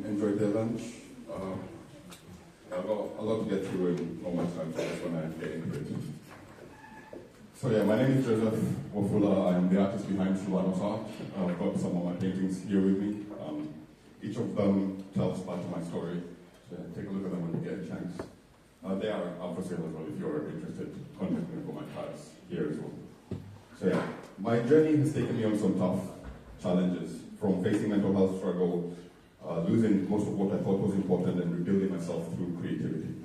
enjoyed their lunch. I've got a lot to get through in not much time, so I just want to get into it. So yeah, my name is Joseph Wafula. I'm the artist behind Shluano's art. I've got some of my paintings here with me. Each of them tells part of my story. So take a look at them when you get a chance. They are up for sale as well if you're interested. Contact me for my cards here as well. So yeah, my journey has taken me on some tough challenges, from facing mental health struggle, losing most of what I thought was important, and rebuilding myself through creativity.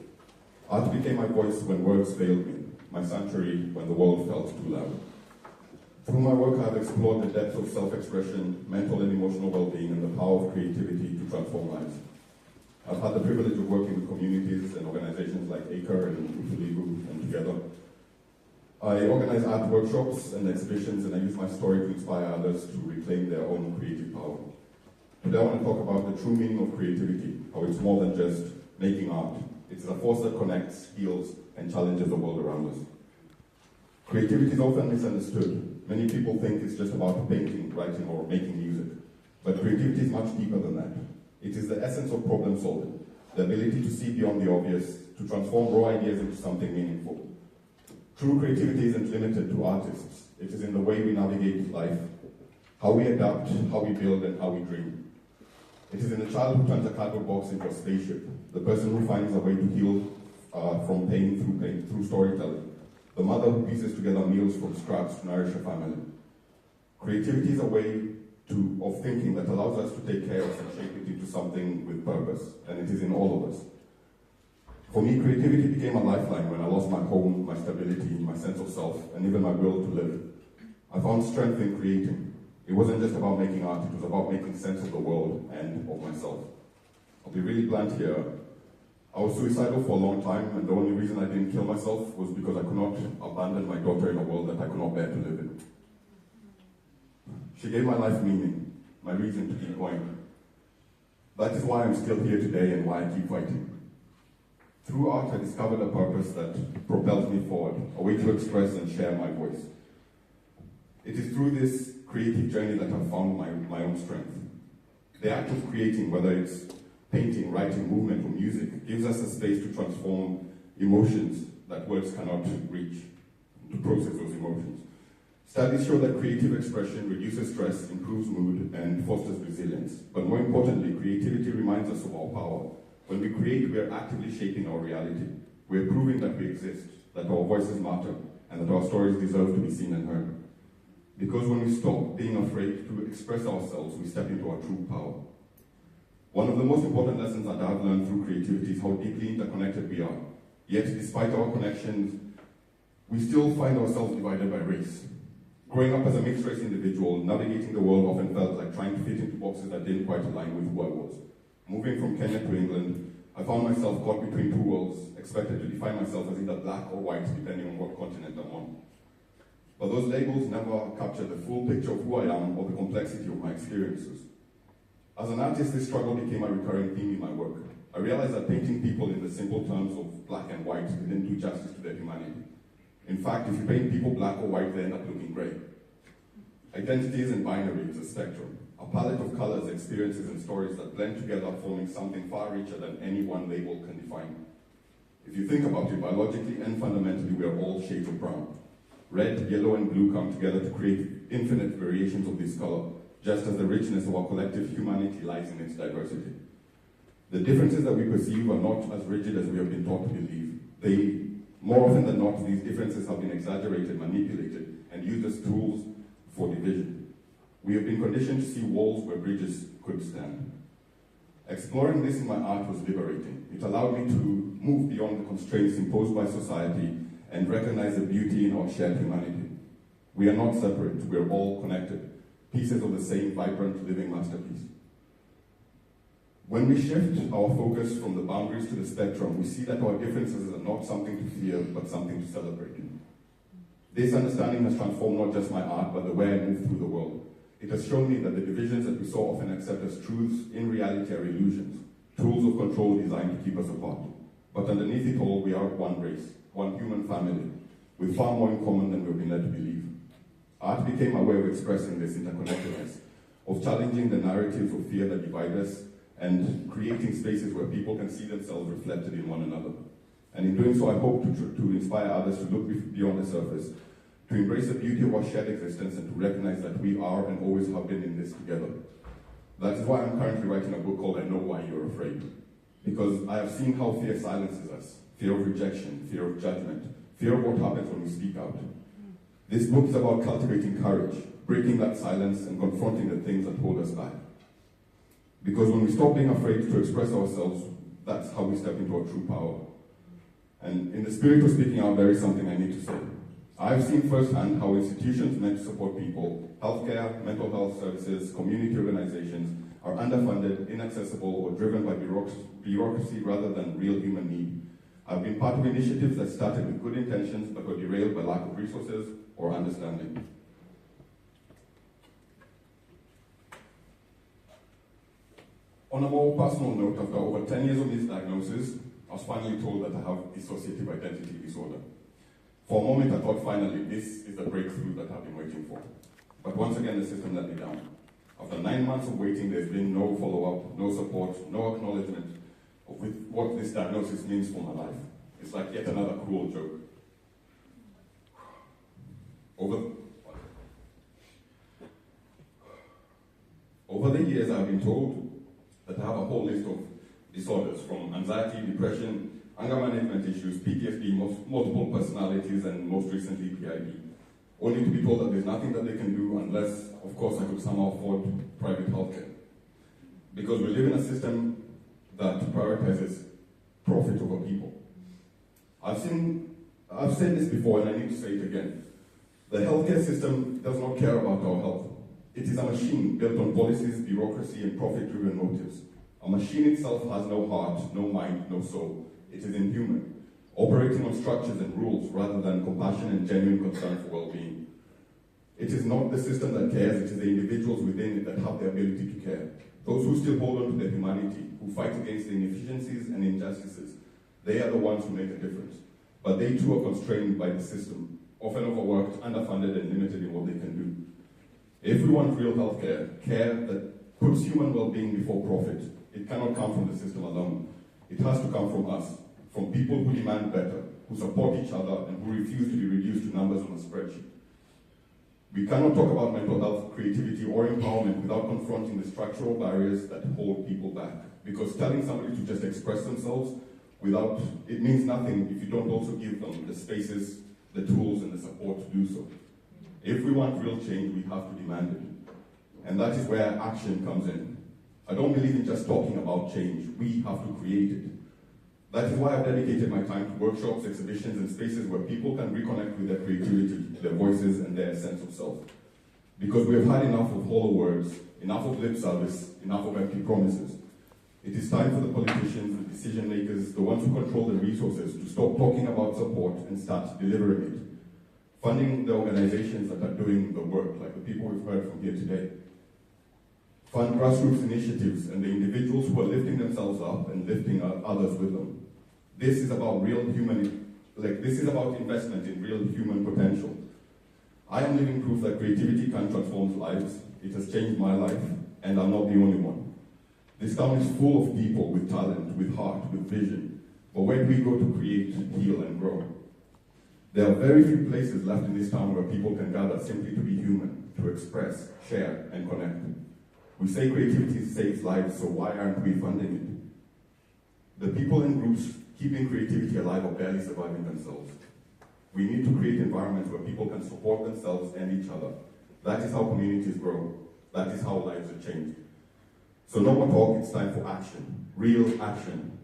Art became my voice when words failed me, my sanctuary when the world felt too loud. Through my work, I've explored the depths of self-expression, mental and emotional well-being, and the power of creativity to transform lives. I've had the privilege of working with communities and organizations like ACRE and Utulivu and Together. I organize art workshops and exhibitions, and I use my story to inspire others to reclaim their own creative power. Today I want to talk about the true meaning of creativity, how it's more than just making art. It's a force that connects, heals, and challenges the world around us. Creativity is often misunderstood. Many people think it's just about painting, writing, or making music. But creativity is much deeper than that. It is the essence of problem solving, the ability to see beyond the obvious, to transform raw ideas into something meaningful. True creativity isn't limited to artists. It is in the way we navigate life, how we adapt, how we build, and how we dream. It is in the child who turns a cardboard box into a spaceship, the person who finds a way to heal from pain through storytelling, the mother who pieces together meals from scratch to nourish a family. Creativity is a way of thinking that allows us to take chaos and shape it into something with purpose, and it is in all of us. For me, creativity became a lifeline when I lost my home, my stability, my sense of self, and even my will to live. I found strength in creating. It wasn't just about making art, it was about making sense of the world and of myself. I'll be really blunt here. I was suicidal for a long time, and the only reason I didn't kill myself was because I could not abandon my daughter in a world that I could not bear to live in. She gave my life meaning, my reason to keep going. That is why I'm still here today and why I keep fighting. Through art, I discovered a purpose that propels me forward, a way to express and share my voice. It is through this creative journey that I've found my own strength. The act of creating, whether it's painting, writing, movement, or music, gives us a space to transform emotions that words cannot reach, to process those emotions. Studies show that creative expression reduces stress, improves mood, and fosters resilience. But more importantly, creativity reminds us of our power. When we create, we are actively shaping our reality. We are proving that we exist, that our voices matter, and that our stories deserve to be seen and heard. Because when we stop being afraid to express ourselves, we step into our true power. One of the most important lessons that I've learned through creativity is how deeply interconnected we are. Yet, despite our connections, we still find ourselves divided by race. Growing up as a mixed-race individual, navigating the world often felt like trying to fit into boxes that didn't quite align with who I was. Moving from Kenya to England, I found myself caught between two worlds, expected to define myself as either black or white, depending on what continent I'm on. But those labels never captured the full picture of who I am or the complexity of my experiences. As an artist, this struggle became a recurring theme in my work. I realized that painting people in the simple terms of black and white didn't do justice to their humanity. In fact, if you paint people black or white, they end up looking grey. Identity isn't binary, it's a spectrum. A palette of colors, experiences, and stories that blend together, forming something far richer than any one label can define. If you think about it, biologically and fundamentally, we are all shades of brown. Red, yellow, and blue come together to create infinite variations of this color, just as the richness of our collective humanity lies in its diversity. The differences that we perceive are not as rigid as we have been taught to believe. More often than not, these differences have been exaggerated, manipulated, and used as tools for division. We have been conditioned to see walls where bridges could stand. Exploring this in my art was liberating. It allowed me to move beyond the constraints imposed by society and recognize the beauty in our shared humanity. We are not separate, we are all connected, pieces of the same vibrant living masterpiece. When we shift our focus from the boundaries to the spectrum, we see that our differences are not something to fear, but something to celebrate. This understanding has transformed not just my art, but the way I move through the world. It has shown me that the divisions that we so often accept as truths, in reality are illusions, tools of control designed to keep us apart. But underneath it all, we are one race, one human family, with far more in common than we've been led to believe. Art became a way of expressing this interconnectedness, of challenging the narratives of fear that divide us, and creating spaces where people can see themselves reflected in one another. And in doing so, I hope to inspire others to look beyond the surface, to embrace the beauty of our shared existence, and to recognize that we are and always have been in this together. That is why I'm currently writing a book called I Know Why You're Afraid. Because I have seen how fear silences us. Fear of rejection, fear of judgment, fear of what happens when we speak out. This book is about cultivating courage, breaking that silence and confronting the things that hold us back. Because when we stop being afraid to express ourselves, that's how we step into our true power. And in the spirit of speaking out, there is something I need to say. I've seen firsthand how institutions meant to support people, healthcare, mental health services, community organizations, are underfunded, inaccessible, or driven by bureaucracy rather than real human need. I've been part of initiatives that started with good intentions but were derailed by lack of resources or understanding. On a more personal note, after over 10 years of misdiagnosis, I was finally told that I have dissociative identity disorder. For a moment, I thought finally this is the breakthrough that I've been waiting for. But once again, the system let me down. After 9 months of waiting, there's been no follow-up, no support, no acknowledgement of what this diagnosis means for my life. It's like yet another cruel joke. Over the years, I've been told that I have a whole list of disorders, from anxiety, depression, anger management issues, PTSD, multiple personalities, and most recently PID. Only to be told that there's nothing that they can do unless, of course, I could somehow afford private healthcare. Because we live in a system that prioritizes profit over people. I've said this before and I need to say it again. The healthcare system does not care about our health. It is a machine built on policies, bureaucracy, and profit-driven motives. A machine itself has no heart, no mind, no soul. It is inhuman, operating on structures and rules rather than compassion and genuine concern for well-being. It is not the system that cares, it is the individuals within it that have the ability to care. Those who still hold on to their humanity, who fight against the inefficiencies and injustices, they are the ones who make a difference. But they too are constrained by the system, often overworked, underfunded, and limited in what they can do. If we want real healthcare, care that puts human well-being before profit, it cannot come from the system alone. It has to come from us, from people who demand better, who support each other, and who refuse to be reduced to numbers on a spreadsheet. We cannot talk about mental health, creativity, or empowerment without confronting the structural barriers that hold people back. Because telling somebody to just express themselves it means nothing if you don't also give them the spaces, the tools, and the support to do so. If we want real change, we have to demand it. And that is where action comes in. I don't believe in just talking about change. We have to create it. That is why I've dedicated my time to workshops, exhibitions, and spaces where people can reconnect with their creativity, their voices, and their sense of self. Because we have had enough of hollow words, enough of lip service, enough of empty promises. It is time for the politicians, the decision makers, the ones who control the resources, to stop talking about support and start delivering it. Funding the organizations that are doing the work, like the people we've heard from here today. Fund grassroots initiatives and the individuals who are lifting themselves up and lifting others with them. This is about this is about investment in real human potential. I am living proof that creativity can transform lives. It has changed my life, and I'm not the only one. This town is full of people with talent, with heart, with vision. But where do we go to create, heal, and grow? There are very few places left in this town where people can gather simply to be human, to express, share, and connect. We say creativity saves lives, so why aren't we funding it? The people and groups keeping creativity alive are barely surviving themselves. We need to create environments where people can support themselves and each other. That is how communities grow. That is how lives are changed. So no more talk, it's time for action. Real action.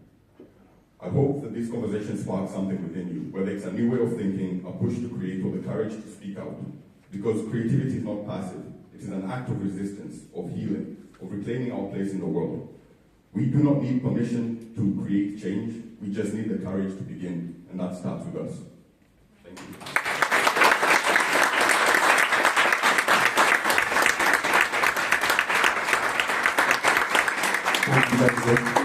I hope that this conversation sparks something within you, whether it's a new way of thinking, a push to create, or the courage to speak out. Because creativity is not passive. It is an act of resistance, of healing, of reclaiming our place in the world. We do not need permission to create change. We just need the courage to begin, and that starts with us. Thank you. Thank you,